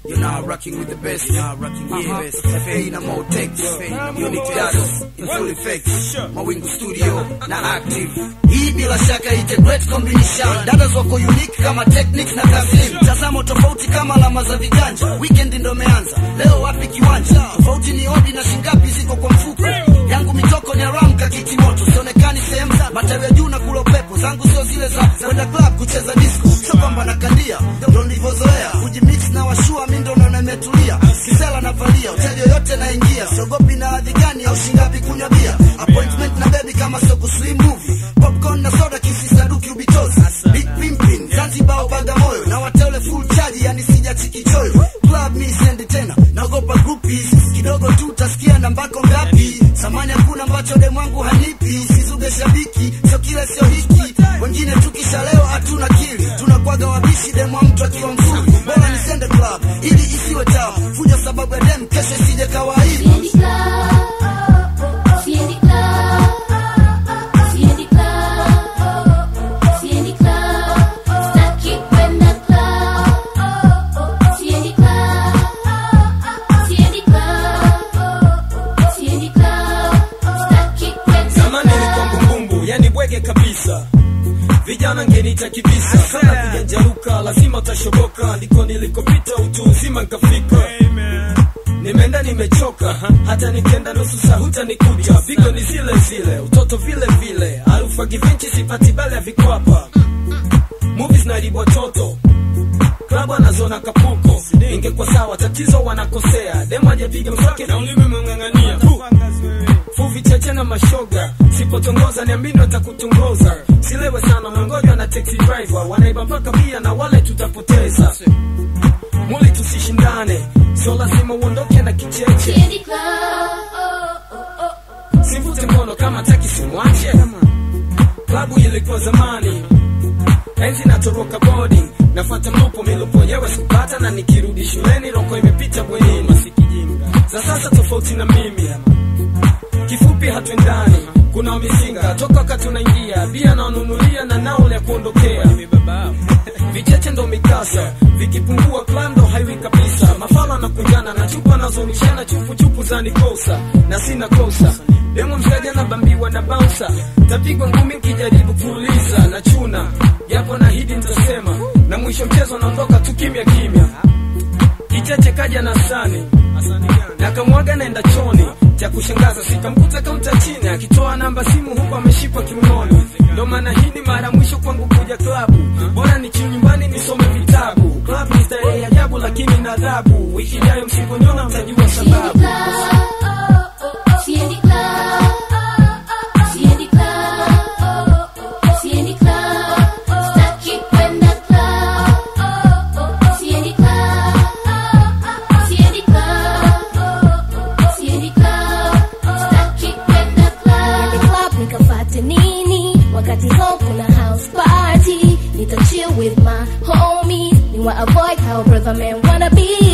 You're now rocking with the best. FA na Motex, Unique Dados, in full effect, Mawingu Studio na Active. Hii bila shaka ite great combination. Dados wako unique kama techniques na Kasim. Tazamo tofauti kama alama za viganja. Weekend ndo meanza, leo wapi kiwanja. Tofauti ni odi na shingapi ziko kwa mfuko. Yangu mitoko ni ramka kikimoto. Sionekani sehemu matawi ya juu na kulo pepo. Zangu sio zile za kwenda club kucheza disco. Sio kwamba nakandia, ndo nilivyozoea. Kujimix na washua mimi ndo naona nimetulia. Kisela na valia, hoteli yoyote naingia. Siogopi na hadhi gani au shingapi kunywa bia. Appointment na baby kama sio kuswim movie. Popcorn na soda kisi saduki ubitozi. Big pimpin, Zanzibar Bagamoyo. Na wateule full charge yani sija chikichoyo. Club me send tena, naogopa groupies. Kidogo tu utasikia nambako ngapi. Samani hakuna ambacho demu wangu hanipi. Sizuge shabiki, sio kile sio hiki. Wengine tukisha leo hatuna kili. Tunakwaga wabishi demu wa mtu akiwa mzuri. Bora nisende club, ili isiwe tamu. Fuja sababu ya demu, kesho isije kawaida. Kabisa vijana ngenita kibisa sana kujenjaruka lazima utashoboka ndiko nilikopita utu uzima nikafika nimeenda nimechoka hata nikenda nusu saa hutanikuta pigo ni zile zile utoto vile vile harufa givinchi sipati bale ya vikwapa movies na ribu watoto klabu anazona kapuko ingekuwa sawa tatizo wanakosea demo ajepiga mswake na ulimi mungangania Fuvi cheche na mashoga sipotongoza niambini watakutongoza silewe sana mwangoja na taxi driver wanaiba mpaka bia na wale tutapoteza mwili tusishindane sio lazima uondoke na kicheche sivute mkono kama taki simwache klabu ilikuwa zamani enzi natoroka boarding nafuata mlupo milupo yewe sikupata na nikirudi shuleni roko imepita bwenini za sasa tofauti na mimi kifupi hatuendani kuna wamisinga toka wakati unaingia bia na wanunulia na naule ya kuondokea vicheche ndo mikasa vikipungua klando haiwi kabisa mafala na kunjana na chupa nazo mishana chupu za nikosa na sina kosa demo mshaja na bambiwa na bouncer tapigwa ngumi kijaribu kuuliza na chuna yapo na hidi nitasema na mwisho mchezo naondoka tu kimya kicheche kaja na sani na kamwaga naenda choni cha kushangaza sikamkuta kaunta chini akitoa namba simu huko ameshipa kiunoni ndo maana hii ni mara mwisho kwangu kuja klabu bora ni chini nyumbani nisome vitabu club ni starehe ya ajabu lakini na adhabu wiki ijayo msiponiona mtajua sababu with my homies, you wanna avoid how brother man wanna be.